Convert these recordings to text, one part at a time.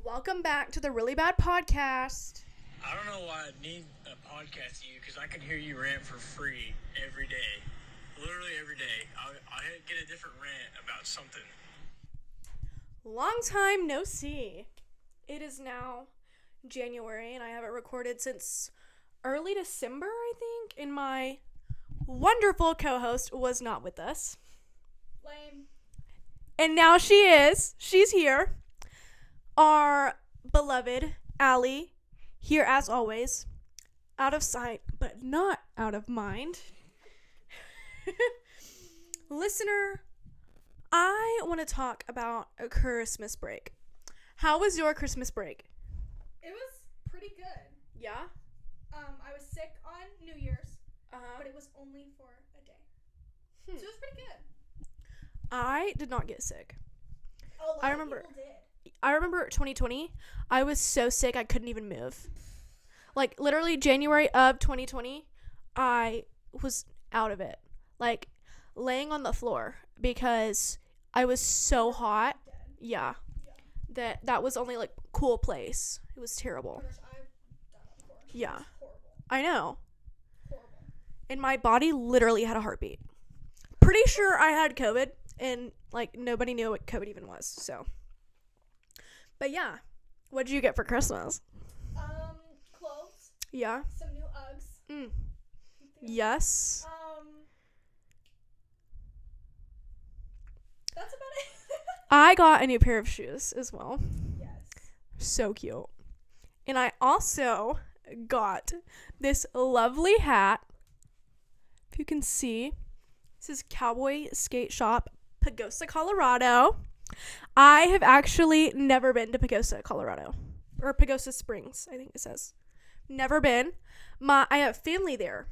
Welcome back to the Really Bad Podcast. I don't know why I need a podcast to you because I can hear you rant for free every day. Literally every day. I'll get a different rant about something. Long time no see. It is now January and I haven't recorded since early December, I think, and my wonderful co-host was not with us. Lame. And now she is. She's here. Our beloved Allie, here as always, out of sight, but not out of mind. Listener, I want to talk about a Christmas break. How was your Christmas break? It was pretty good. Yeah? I was sick on New Year's, but it was only for a day. So it was pretty good. I did not get sick. A lot of people did. I remember 2020, I was so sick I couldn't even move. Like, literally January of 2020, I was out of it. Like, laying on the floor because I was so hot. Dead. Yeah. That was only, like, cool place. It was terrible. I've done it before. Yeah. It was horrible. I know. Horrible. And my body literally had a heartbeat. Pretty sure I had COVID, and, like, nobody knew what COVID even was, so. But yeah, what did you get for Christmas? Clothes. Yeah. Some new Uggs. Yes. That's about it. I got a new pair of shoes as well. Yes. So cute. And I also got this lovely hat. If you can see, this is Cowboy Skate Shop, Pagosa, Colorado. I have actually never been to Pagosa, Colorado. Or Pagosa Springs, I think it says. Never been. I have family there.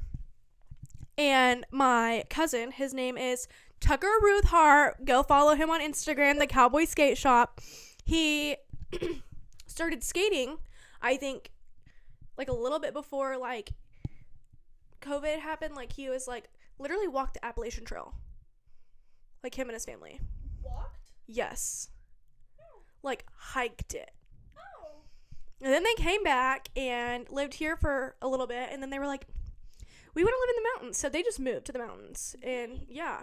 And my cousin, his name is Tucker Ruth Hart. Go follow him on Instagram, the Cowboy Skate Shop. He started skating, I think, like a little bit before, like, COVID happened. Like, he was, like, literally walked the Appalachian Trail. Like, him and his family. Walked? Yes. Oh. Like, hiked it. Oh. And then they came back and lived here for a little bit. And then they were like, we want to live in the mountains. So they just moved to the mountains. And, yeah.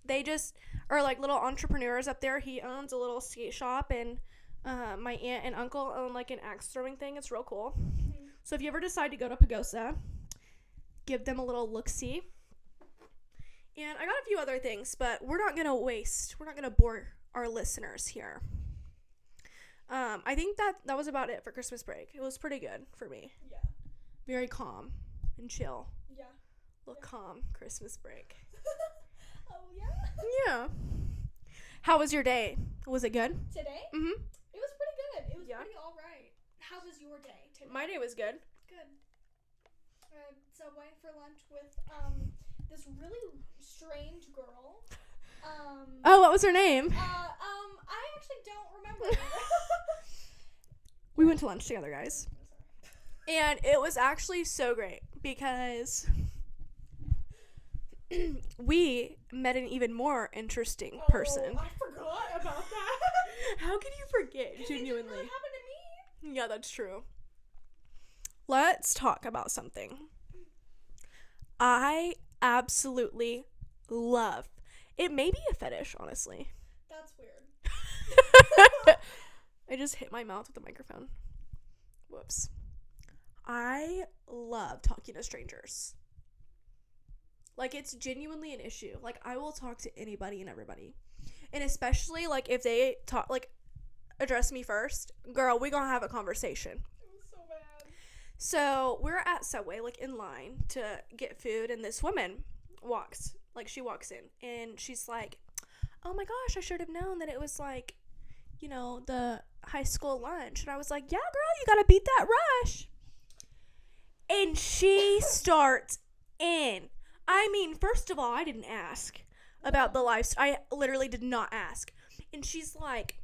They just are, like, little entrepreneurs up there. He owns a little skate shop. And my aunt and uncle own, like, an axe throwing thing. It's real cool. Mm-hmm. So if you ever decide to go to Pagosa, give them a little look-see. And I got a few other things, but we're not going to bore our listeners here. I think that was about it for Christmas break. It was pretty good for me. Yeah. Very calm and chill. Yeah. Little calm Christmas break. Oh, yeah? Yeah. How was your day? Was it good? Today? Mm-hmm. It was pretty good. It was Yeah. pretty all right. How was your day today? My day was good. Good. Subway for lunch with this really strange girl. Oh, what was her name? I actually don't remember. We went to lunch together, guys. And it was actually so great because we met an even more interesting person. I forgot about that. How can you forget, genuinely? It didn't really happen to me. Yeah, that's true. Let's talk about something I absolutely love. It may be a fetish, honestly. That's weird. I just hit my mouth with the microphone. Whoops. I love talking to strangers. Like, it's genuinely an issue. Like, I will talk to anybody and everybody. And especially, like, if they talk, like, address me first, girl, we gonna have a conversation. It was so bad. So, we're at Subway, like, in line to get food, and this woman she walks in, and she's like, oh my gosh, I should have known that it was, like, you know, the high school lunch. And I was like, yeah, girl, you gotta beat that rush. And she starts in. I mean, first of all, I didn't ask about the lifestyle. I literally did not ask. And she's like,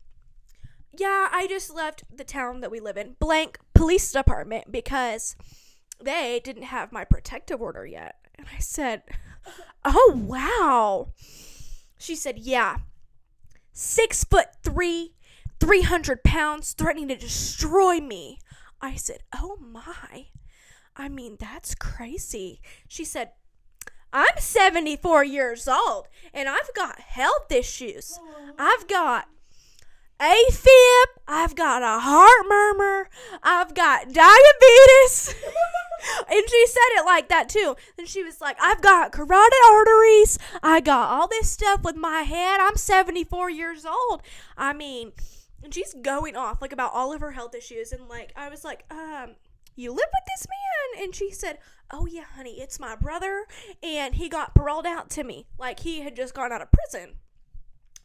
yeah, I just left the town that we live in, blank police department, because they didn't have my protective order yet. And I said, oh, wow. She said, yeah, 6'3", 300 pounds, threatening to destroy me. I said, oh my. I mean, that's crazy. She said, I'm 74 years old, and I've got health issues. I've got AFib, I've got a heart murmur, I've got diabetes. And she said it like that too. And she was like, I've got carotid arteries, I got all this stuff with my head, I'm 74 years old. I mean, and she's going off like about all of her health issues. And like, I was like, you live with this man? And she said, oh yeah, honey, it's my brother, and he got paroled out to me. Like, he had just gone out of prison.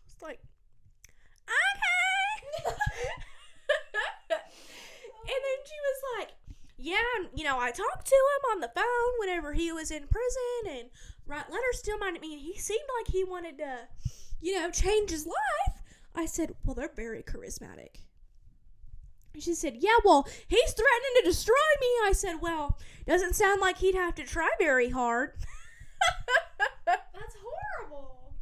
It's like, okay. And then she was like, yeah, you know, I talked to him on the phone whenever he was in prison and write letters to him. I mean, he seemed like he wanted to, you know, change his life. I said, well, they're very charismatic. She said, yeah, well, he's threatening to destroy me. I said, well, doesn't sound like he'd have to try very hard. That's horrible.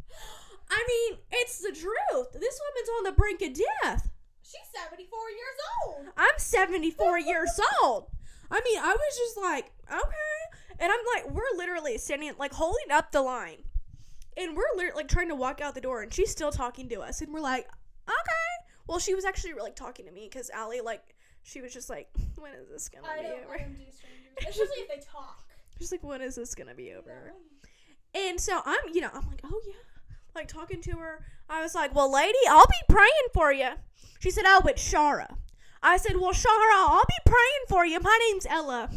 I mean, it's the truth. This woman's on the brink of death. She's 74 years old. I'm 74 years old. I mean, I was just like, okay. And I'm like, we're literally standing, like, holding up the line. And we're literally, like, trying to walk out the door, and she's still talking to us. And we're like, okay. Well, she was actually, like, talking to me, because Allie, like, she was just like, when is this going to be over? I don't let them do strangers, especially if they talk. She's like, when is this going to be over? No. And so I'm, you know, I'm like, oh, yeah. Like, talking to her. I was like, well, lady, I'll be praying for you. She said, oh, it's Shara. I said, well, Shara, I'll be praying for you. My name's Ella.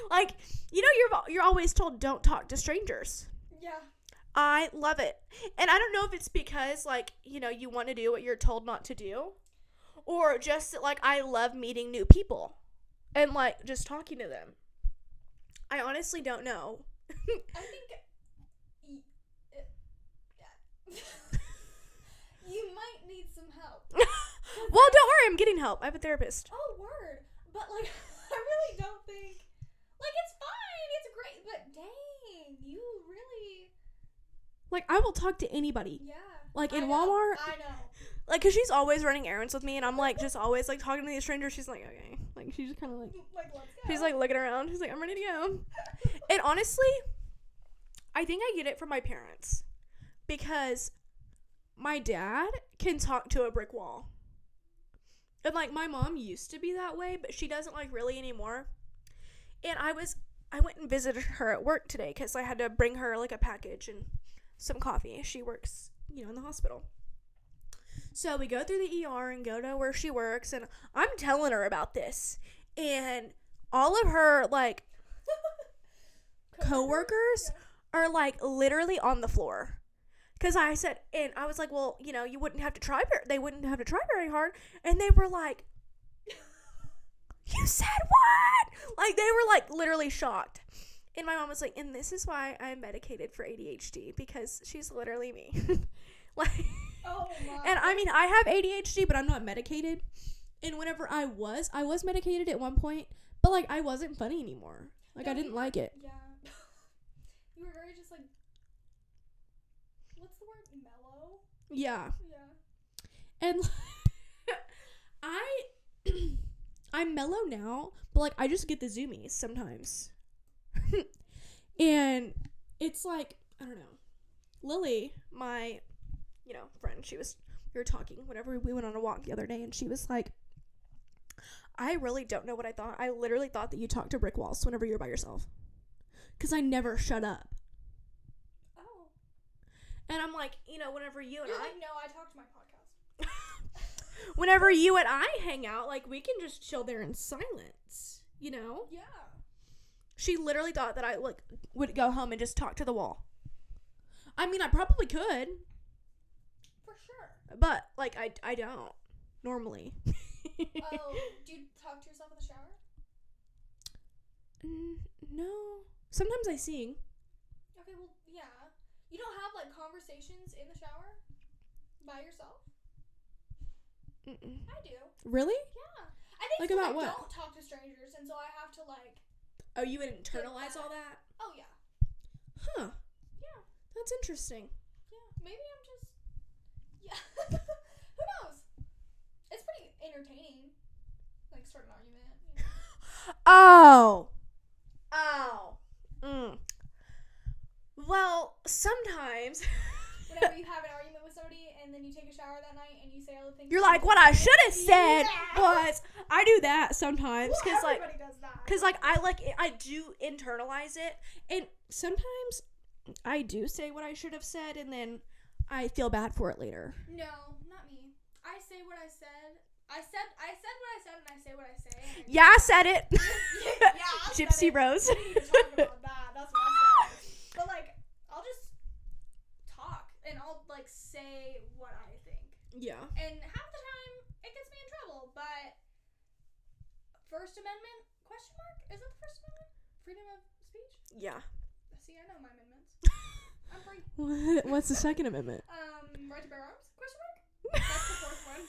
Like, you know, you're always told don't talk to strangers. Yeah. I love it. And I don't know if it's because, like, you know, you want to do what you're told not to do, or just, like, I love meeting new people and, like, just talking to them. I honestly don't know. I think you might need some help. Well, don't worry, I'm getting help. I have a therapist. Oh, word. But, like, I really don't think, like, it's fine, it's great, but dang, you really, like, I will talk to anybody. yeah. Like, in I know, Walmart. I know. Like, because she's always running errands with me, and I'm, like, just always, like, talking to these strangers. She's like, okay. Like, she's just kind of, like, Like, let's go. she's, like, looking around. She's like, I'm ready to go. And honestly, I think I get it from my parents. Because my dad can talk to a brick wall. And, like, my mom used to be that way, but she doesn't, like, really anymore. And I went and visited her at work today because I had to bring her, like, a package and some coffee. She works, you know, in the hospital. So we go through the ER and go to where she works, and I'm telling her about this. And all of her, like, coworkers are, like, literally on the floor. Because I said, and I was like, well, you know, they wouldn't have to try very hard. And they were like, you said what? Like, they were, like, literally shocked. And my mom was like, and this is why I'm medicated for ADHD, because she's literally me. Like, Oh, my. and I mean, I have ADHD, but I'm not medicated. And whenever I was medicated at one point, but, like, I wasn't funny anymore. Like, I didn't like it. Yeah. You were very just, like, what's the word? Mellow? Yeah. Yeah. And I'm mellow now, but, like, I just get the zoomies sometimes. And it's like, I don't know. Lily, my, you know, friend, we were talking whenever we went on a walk the other day, and she was like, I really don't know what I thought. I literally thought that you talked to brick walls whenever you're by yourself. Because I never shut up. Oh. And I'm like, you know, whenever you and You're I... like, no, I talked to my podcast. Whenever you and I hang out, like, we can just chill there in silence, you know? Yeah. She literally thought that I, like, would go home and just talk to the wall. I mean, I probably could. For sure. But, like, I don't. Normally. Oh, do you talk to yourself in the shower? No. Sometimes I sing. Okay, well, yeah. You don't have, like, conversations in the shower? By yourself? Mm-mm. I do. Really? Yeah. I think Like, so, about I what? don't talk to strangers, and so I have to, like... Oh, you would internalize all that? Oh, yeah. Huh. Yeah. That's interesting. Yeah. Maybe I'm just... Yeah. Who knows? entertaining. Like, start an argument. You know? Oh. Well, sometimes Whenever you have an argument with somebody and then you take a shower that night and you say all the things. you're like, what I should have said was, I do that sometimes Well, because everybody does that. I do internalize it, and sometimes I do say what I should have said, and then I feel bad for it later. No, not me. I say what I said. I said what I said, and I say what I say. Yeah, I said it. Yeah, I said Gypsy it. Rose. We need to talk about that. That's what I said. But like, I'll just talk and I'll like say what I think. Yeah. And half the time it gets me in trouble. But First Amendment ? Is that the First Amendment? Freedom of speech? Yeah. See, I know my amendments. I'm free. What's the Second Amendment? Right to bear arms? ? That's the fourth one.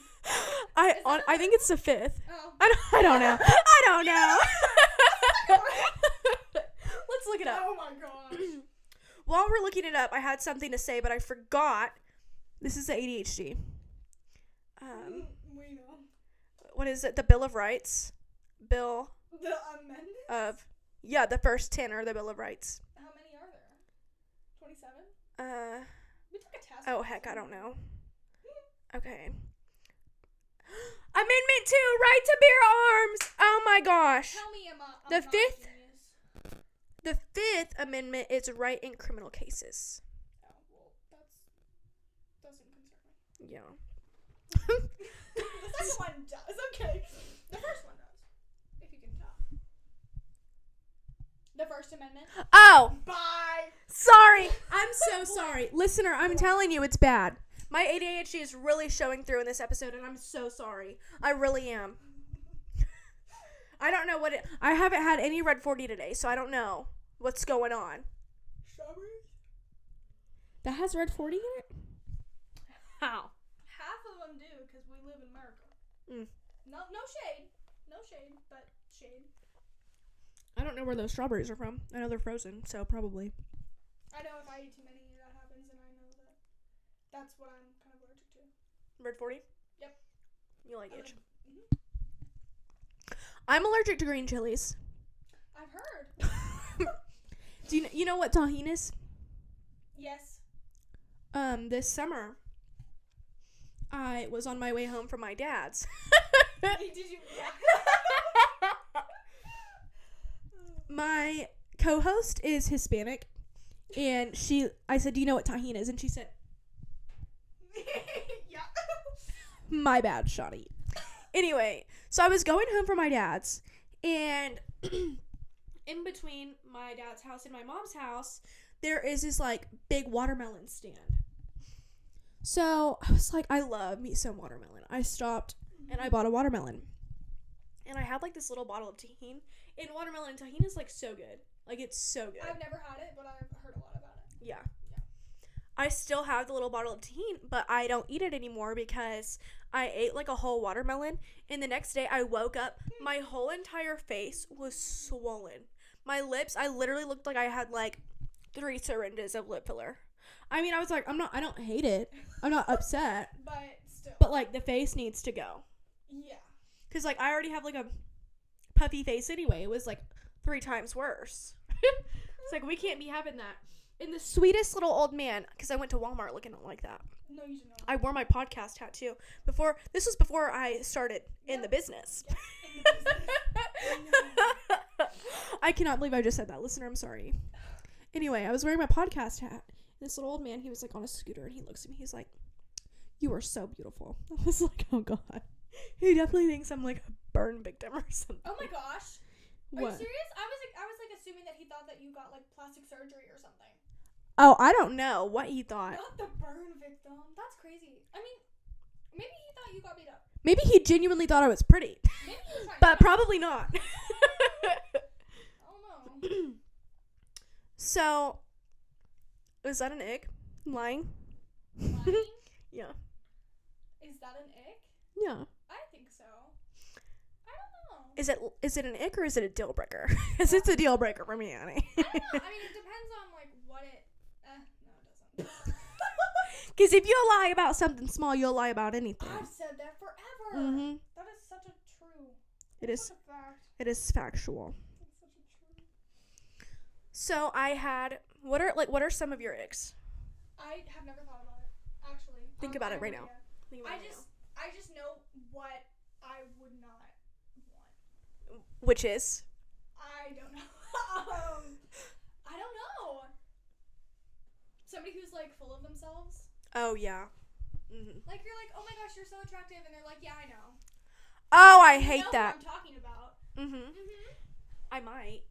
I think it's the fifth. Oh. I don't know. I don't know. Let's look it up. Oh my gosh. While we're looking it up, I had something to say, but I forgot. This is the ADHD. We know. What is it? The Bill of Rights. Bill The amendments? of... Yeah, the first 10 are the Bill of Rights. How many are there? 27? We took a test. Oh, heck, I don't know. Okay. Amendment 2, right to bear arms. Oh my gosh. Tell me, I'm The not fifth- a genius. The Fifth Amendment is right in criminal cases. Oh, well, that doesn't concern me. Yeah. The second one does. Okay. The first one does. If you can tell. The First Amendment. Oh, Bye. sorry. I'm so sorry. Listener, I'm telling you, it's bad. My ADHD is really showing through in this episode, and I'm so sorry. I really am. I don't know what it... I haven't had any Red 40 today, so I don't know what's going on. Strawberries? That has Red 40 in it? How? Half of them do, because we live in America. Mm. No shade. No shade, but shade. I don't know where those strawberries are from. I know they're frozen, so probably. I know if I eat too many, that happens, and I know that that's what I'm kind of allergic to. Red 40? Yep. You like it? Mm-hmm. I'm allergic to green chilies. I've heard. Do you know what tahini is? Yes. This summer, I was on my way home from my dad's. Did you? My co-host is Hispanic, and I said, do you know what tahini is? And she said, Yeah. my bad, Shawty. Anyway, so I was going home from my dad's, and in between my dad's house and my mom's house, there is this, like, big watermelon stand. So I was like, I love me some watermelon. I stopped, and I bought a watermelon. And I had, like, this little bottle of tahini. And watermelon tahini is, like, so good. Like, it's so good. I've never had it, but I've heard a lot about it. Yeah. I still have the little bottle of tahini, but I don't eat it anymore because I ate, like, a whole watermelon. And the next day I woke up, my whole entire face was swollen. My lips, I literally looked like I had, like, 3 syringes of lip filler. I mean, I was like, I don't hate it. I'm not upset. But still. But, like, the face needs to go. Yeah. Because, like, I already have, like, a puffy face anyway. It was, like, 3 times worse. It's like, we can't be having that. And the sweetest little old man, because I went to Walmart looking like that. No, you did not. I wore my podcast hat, too. This was before I started in the business. Yep. In the business. I cannot believe I just said that. Listener, I'm sorry. Anyway, I was wearing my podcast hat. This little old man, he was, like, on a scooter, and he looks at me. He's like, you are so beautiful. I was like, oh, God. He definitely thinks I'm, like, a burn victim or something. Oh, my gosh. Are What? you serious? I was assuming that he thought that you got, like, plastic surgery or something. Oh, I don't know what he thought. Not the burn victim. That's crazy. I mean, maybe he thought you got beat up. Maybe he genuinely thought I was pretty. Maybe he was trying But to. probably not. I don't know. So, is that an ick? Lying? Lying? Yeah. Is that an ick? Yeah. I think so. I don't know. Is it an ick or is it a deal breaker? Because it's a deal breaker for me, Annie. I don't know. I mean, it depends on, like, what it... no, it doesn't. Because if you lie about something small, you'll lie about anything. I've said that forever. Mm-hmm. That is It is. What a fact. It is factual. That's such a truth. So I had. What are some of your icks? I have never thought about it, actually. Think about I it right have now. no idea. Think about it I just know what I would not want. now. Which is. I don't know. I don't know. Somebody who's like full of themselves. Oh yeah. Mm-hmm. Like you're like, oh my gosh, you're so attractive, and they're like, yeah, I know. Oh, I You hate know that. Who I'm talking about. Mm-hmm. I might.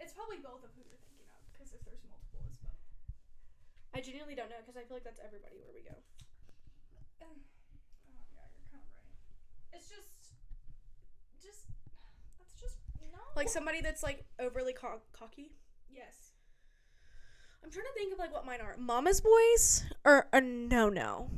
It's probably both of who you're thinking of, because if there's multiple, it's both. I genuinely don't know because I feel like that's everybody where we go. Oh yeah, you're kind of right. It's just that's just no. Like somebody that's like overly cocky. Yes. I'm trying to think of like what mine are. Mama's boys or a no.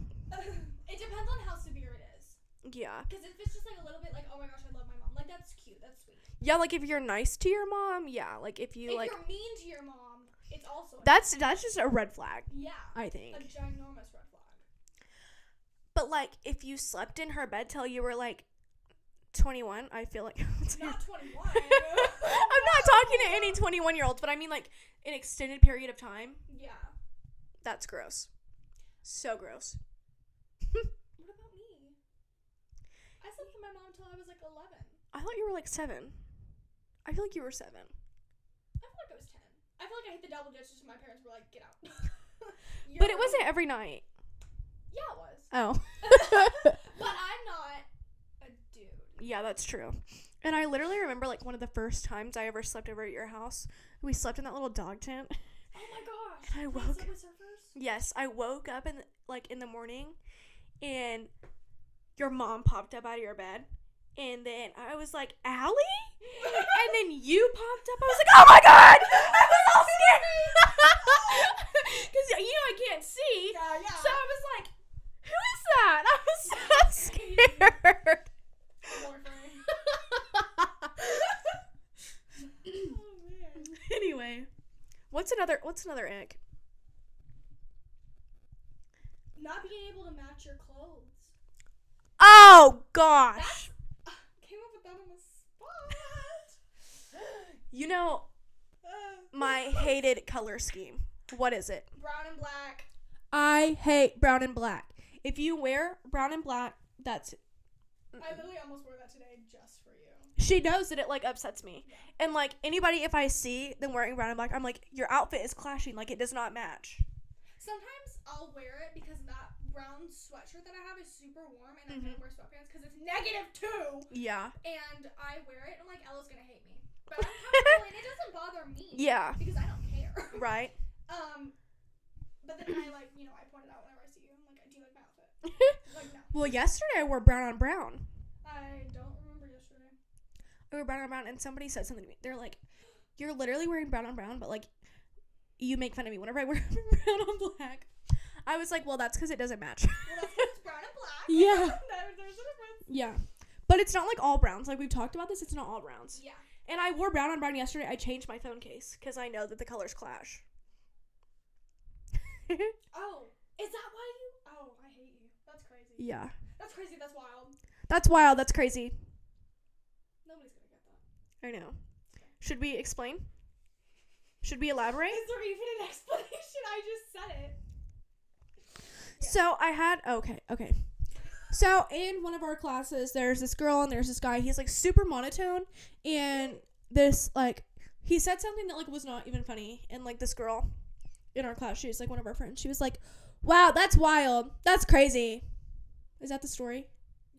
It depends on how severe it is. Yeah. Because if it's just like a little bit like, oh my gosh, I love my mom, like that's cute, that's sweet. Yeah, like if you're nice to your mom, yeah. Like if you If like. you're mean to your mom, it's also That's just a red flag. yeah, I think. a ginormous red flag. But like if you slept in her bed till you were like 21, I feel like. Not 21. I'm not talking to any 21-year-olds, but I mean like an extended period of time. Yeah. That's gross. So gross. What about me? I slept with my mom until I was like 11. I thought you were like 7. I feel like you were 7. I feel like I was 10. I feel like I hit the double digits and my parents were like, get out. But it wasn't every night. Yeah, it was. Oh. But I'm not a dude. Yeah, that's true. And I literally remember like one of the first times I ever slept over at your house. We slept in that little dog tent. Oh my gosh. And I Wait, woke. Subway Surfers? Yes, I woke up in the morning, and your mom popped up out of your bed, and then I was like, Allie? And then you popped up. I was like, oh my god! I was all scared. Because, I can't see. Yeah. So I was like, who is that? I was so scared. Oh man. Anyway, what's another ick? Not being able to match your clothes. Oh gosh. Came up with that on the spot. You know my hated color scheme. What is it? Brown and black. I hate brown and black. If you wear brown and black, that's I literally almost wore that today just for you. she knows that it like upsets me. Yeah. And like anybody if I see them wearing brown and black, I'm like, your outfit is clashing, like it does not match. Sometimes I'll wear it because that brown sweatshirt that I have is super warm and I can't wear sweatpants because it's -2. Yeah. And I wear it and I'm like, Ella's gonna hate me. But I'm comfortable and it doesn't bother me. Yeah. Because I don't care. Right. But then I like, I point it out whenever I see you. I'm like, do you like my outfit? Like, no. Well, yesterday I wore brown on brown. I don't remember yesterday. I wore brown on brown and somebody said something to me. They're like, you're literally wearing brown on brown, but like you make fun of me whenever I wear brown on black. I was like, well, that's because it doesn't match. Well, that's 'cause it's brown and black. Yeah. There's a difference. Yeah. But it's not like all browns. Like we've talked about this, it's not all browns. Yeah. And I wore brown on brown yesterday. I changed my phone case because I know that the colors clash. Oh, is that why you? Oh, I hate you. That's crazy. Yeah. That's crazy. That's wild. That's wild. That's crazy. Nobody's gonna get that. I know. Should we explain? Should we elaborate? Is there even an explanation? I just said it. Yeah. So I had okay. So in one of our classes, there's this girl and there's this guy. He's like super monotone, and this like he said something that like was not even funny. And like this girl in our class, she was like one of our friends. She was like, "Wow, that's wild. That's crazy." Is that the story?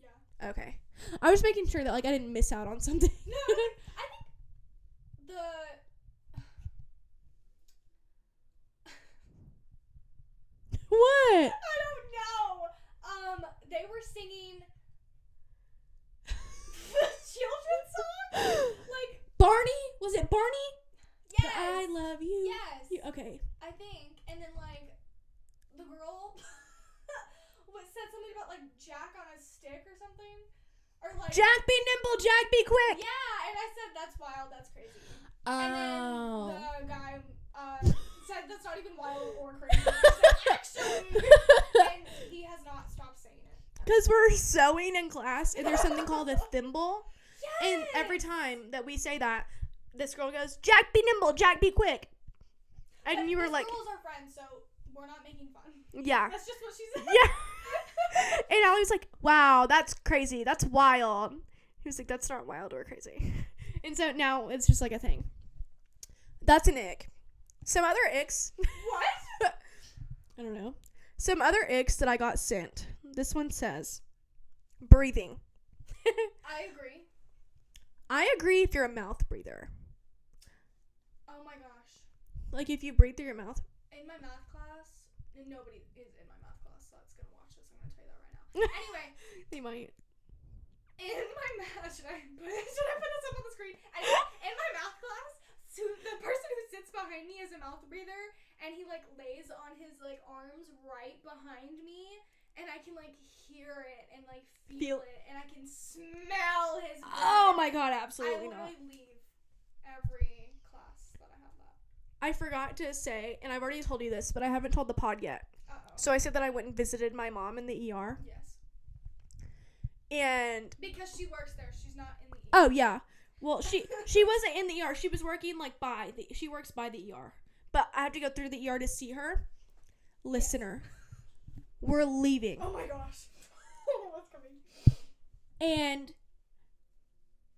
Yeah. Okay. I was making sure that like I didn't miss out on something. No, I think the. What? I don't know. They were singing the children's song. Like Barney? Was it Barney? yes. I love you. Yes. Okay. I think, and then like the girl said something about like Jack on a stick or something, or like Jack be nimble, Jack be quick. yeah, and I said that's wild, that's crazy. Oh. And then the guy said that's not even wild or crazy. He said, actually, and he has not stopped saying it. Because we're sewing in class, and there's something called a thimble. And every time that we say that, this girl goes, Jack, be nimble, Jack, be quick. And you were like, this girl's our friend, so we're not making fun. yeah. That's just what she said. Yeah. And I was like, wow, that's crazy. That's wild. He was like, that's not wild or crazy. And so now it's just like a thing. That's an ick. Some other icks. What? I don't know. Some other icks that I got sent. This one says, breathing. I agree. I agree if you're a mouth breather. Oh my gosh. Like if you breathe through your mouth. In my math class, and nobody is in my math class that's gonna watch this. I'm gonna tell you that right now. Anyway. They might. In my math, should I put this up on the screen? Anyway, in my math class, so the person who sits behind me is a mouth breather, and he like lays on his like arms right behind me, and I can like hear it and like feel it, and I can smell his breath. Oh my god, absolutely not. I literally leave every class that I have that. I forgot to say, and I've already told you this, but I haven't told the pod yet. Uh-oh. So I said that I went and visited my mom in the ER. Yes. And because she works there, she's not in the ER. oh yeah. Well, she wasn't in the ER. She was working like she works by the ER. But I have to go through the ER to see her. Listener, we're leaving. Oh my gosh. What's coming? And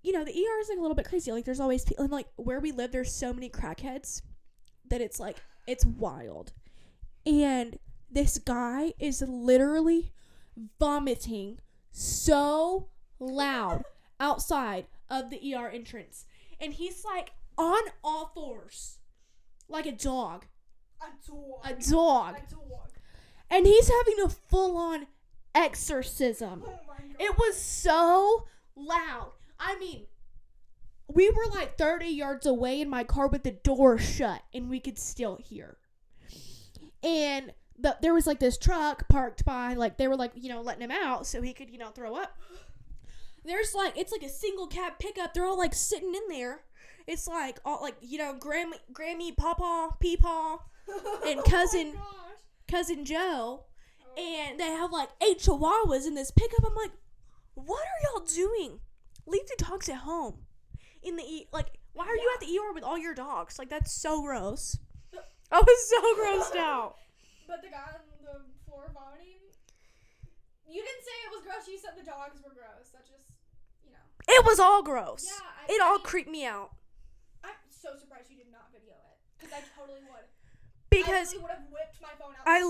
you know, the ER is like a little bit crazy. Like there's always people, and like where we live there's so many crackheads that it's like it's wild. And this guy is literally vomiting so loud outside of the ER entrance, and he's like on all fours like a dog, and he's having a full-on exorcism. Oh my God. It was so loud. I mean, we were like 30 yards away in my car with the door shut, and we could still hear. And there was like this truck parked by, like they were like, you know, letting him out so he could, you know, throw up. There's like, it's like a single cab pickup. They're all like sitting in there. It's like all like, you know, Grammy, Pawpaw, Peepaw, and cousin Joe. And they have like 8 chihuahuas in this pickup. I'm like, what are y'all doing? Leave the dogs at home. Why are you at the ER with all your dogs? Like, that's so gross. I was so grossed out. But the guy on the floor vomiting, you didn't say it was gross. You said the dogs were gross. That just, you know. It was all gross. Yeah. It all creeped me out. I'm so surprised you did not video it. Because I totally would. Because I would have whipped my phone out. I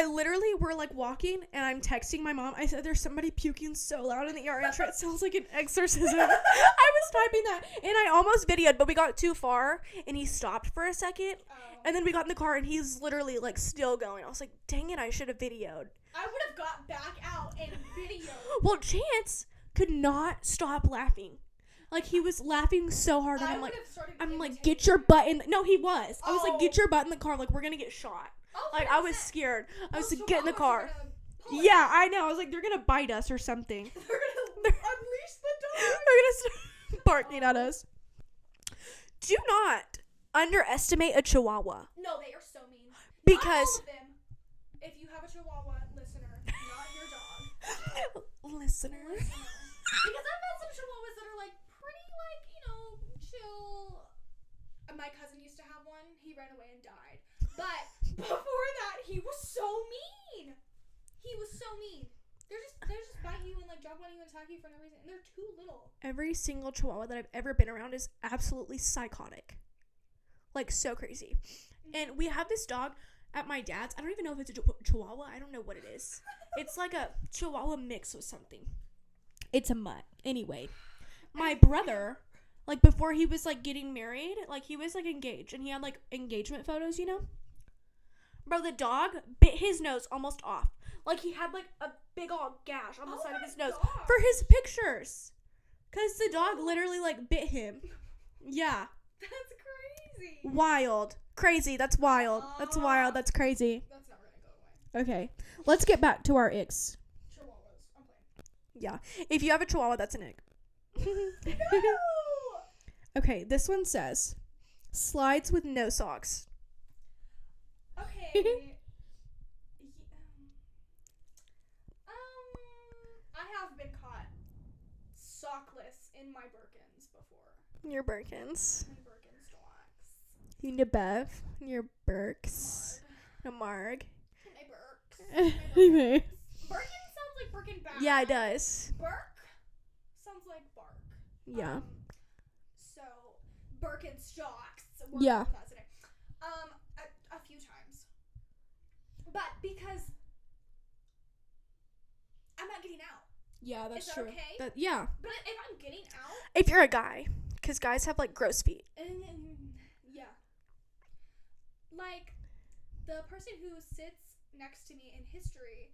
literally were like walking and I'm texting my mom. I said, there's somebody puking so loud in the ER entrance. It sounds like an exorcism. I was typing that and I almost videoed, but we got too far and he stopped for a second. Oh. And then we got in the car and he's literally like still going. I was like, dang it, I should have videoed. I would have got back out and videoed. Well, Chance could not stop laughing. Like, he was laughing so hard, and I'm like, get your butt in. No, he was. I was like, get your butt in the car. Like, we're gonna get shot. Like, I was scared. I was like, get in the car. Yeah, I know. I was like, they're gonna bite us or something. They're gonna unleash the dog. They're gonna start barking at us. Do not underestimate a chihuahua. No, they are so mean. Because not all of them. If you have a chihuahua, listener, not your dog. Listener. Because I've met some chihuahuas that are like pretty like, you know, chill. My cousin used to have one. He ran away and died. But before that, he was so mean. He was so mean. They're just bite you and like jump on you and attack you for no reason. And they're too little. Every single chihuahua that I've ever been around is absolutely psychotic. Like, so crazy. And we have this dog at my dad's. I don't even know if it's a chihuahua. I don't know what it is. It's like a chihuahua mix with something. It's a mutt. Anyway, my brother, like, before he was, like, getting married, like, he was, like, engaged. And he had, like, engagement photos, you know? Bro, the dog bit his nose almost off. Like, he had, like, a big old gash on the side of his nose for his pictures. Because the dog literally, like, bit him. Yeah. That's crazy. Wild. Crazy. That's wild. That's wild. That's crazy. That's not going to go away. Okay. Let's get back to our icks. Chihuahuas. I'm playing. Yeah. If you have a chihuahua, that's an ick. No! Okay. This one says, slides with no socks. Okay. I have been caught sockless in my Birkins before. Your Birkins. And Birkenstocks. You need a Bev. Your Birks. A Marg. And my Birks. Anyway. Birkin sounds like Birkin bag. Yeah, it does. Birk sounds like bark. Yeah. So Birkenstocks. Yeah. That today. A few times. But because I'm not getting out. Yeah, that's Is that true. okay? Yeah. But if I'm getting out, If you're a guy, because guys have like gross feet. yeah. Like the person who sits next to me in history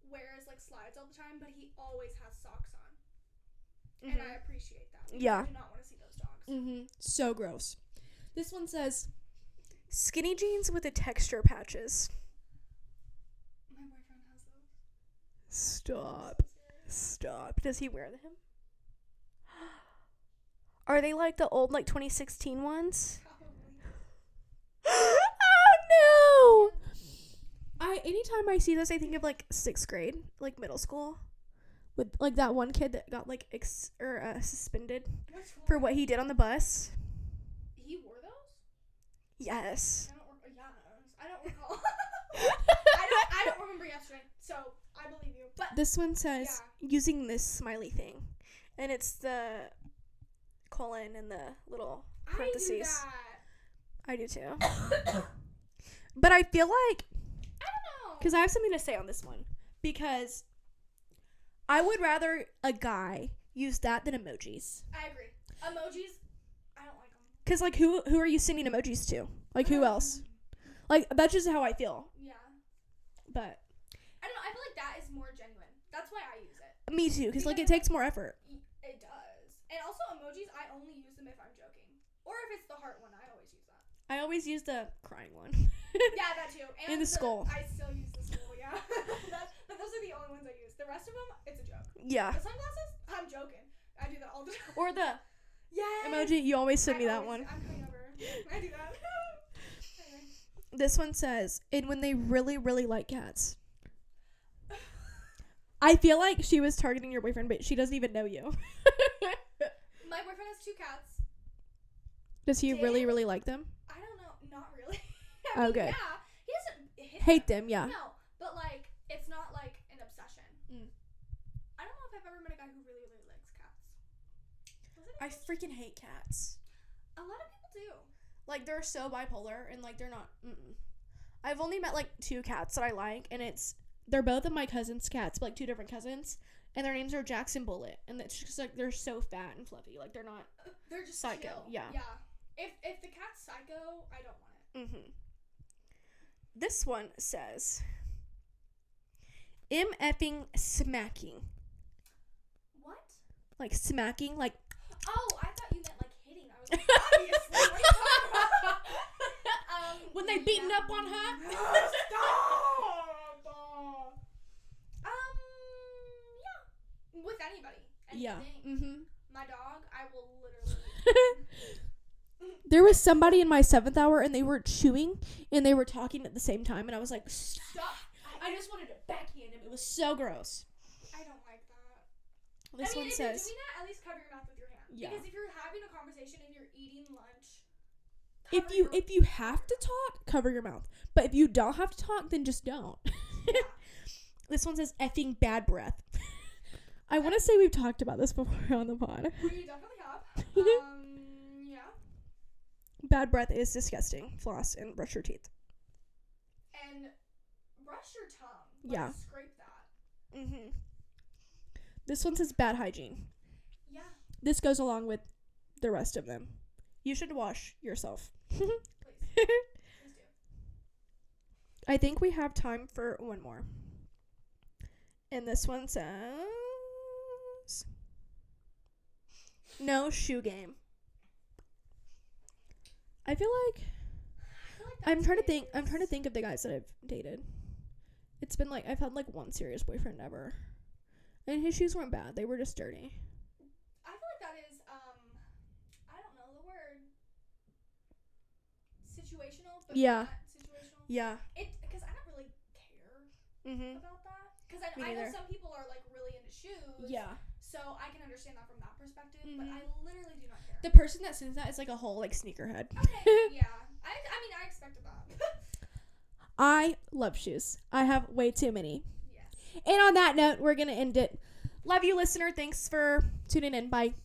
wears like slides all the time, but he always has socks on. And I appreciate that. Yeah. I do not want to see those dogs. So gross. This one says skinny jeans with the texture patches. My boyfriend has those. Stop. Stop. Does he wear them? Are they like the old like 2016 ones? Probably. Oh no! Anytime I see this, I think of like 6th grade, like middle school, with like that one kid that got like suspended Which one? for what he did on the bus. He wore those? Yes. I don't recall. I don't remember yesterday, so I believe you. But This one says using this smiley thing, and it's the colon and the little parentheses. I do I do too. But I feel like, I don't know. because I have something to say on this one, because I would rather a guy use that than emojis. I agree. Emojis, I don't like them. Because like who are you sending emojis to? Like who else? Like that's just how I feel. Yeah. But I don't know. I feel like that is more genuine. That's why I use it. me too, because like it takes more effort. It does. And also emojis, I only use them if I'm joking. Or if it's the heart one, I always use that. I always use the crying one. Yeah, that too. And the skull. I still use the skull, yeah. But those are the only ones I use. The rest of them, it's a joke. Yeah. The sunglasses, I'm joking. I do that all the time. Or the Yes. emoji, you always send me that one. I'm coming over. I do that. Anyway. This one says, and when they really, really like cats. I feel like she was targeting your boyfriend, but she doesn't even know you. My boyfriend has 2 cats. Does he really, really like them? I don't know. Not really. I mean, Okay. Yeah. He doesn't Hate them, yeah. No, but like, it's not like an obsession. Mm. I don't know if I've ever met a guy who really, really likes cats. Was it I freaking hate cats. a lot of people do. Like, they're so bipolar, and like, they're not. I've only met like 2 cats that I like, and they're both of my cousin's cats, but like 2 different cousins, and their names are Jackson Bullet, and it's just like they're so fat and fluffy, like they're not. They're just Psycho, chill. yeah. Yeah. If the cat's psycho, I don't want it. This one says, MFing smacking. What? Like smacking, like. Oh, I thought you meant like hitting. I was like, obviously. What are you talking about? When they beating up on her? Stop! Yeah. With anybody. Yeah. Anything. My dog, I will literally. There was somebody in my 7th hour, and they were chewing, and they were talking at the same time, and I was like, stop. I just wanted to backhand him. It was so gross. I don't like that. This one if says, you're doing that, at least cover your mouth with your hand. Yeah. Because if you're having a conversation and you're eating lunch, if you have to talk, cover your mouth. But if you don't have to talk, then just don't. Yeah. This one says effing bad breath. I want to say we've talked about this before on the pod. We definitely have. Yeah. Bad breath is disgusting. Floss and brush your teeth. And brush your tongue. Yeah. Scrape that. This one says bad hygiene. Yeah. This goes along with the rest of them. You should wash yourself. Please. Please do. I think we have time for one more. And this one says, no shoe game. I feel like I'm trying to think of the guys that I've dated. It's been like I've had like one serious boyfriend ever. And his shoes weren't bad. They were just dirty. I feel like that is I don't know the word. Situational, but Yeah. not situational. Yeah. Because I don't really care about that. Because I Me know neither. some people are like really into shoes. Yeah. So So I can understand that from that perspective, but I literally do not care. The person that sends that is like a whole like sneakerhead. Okay, yeah. I mean, I expected that. I love shoes. I have way too many. Yes. And on that note, we're going to end it. Love you, listener. Thanks for tuning in. Bye.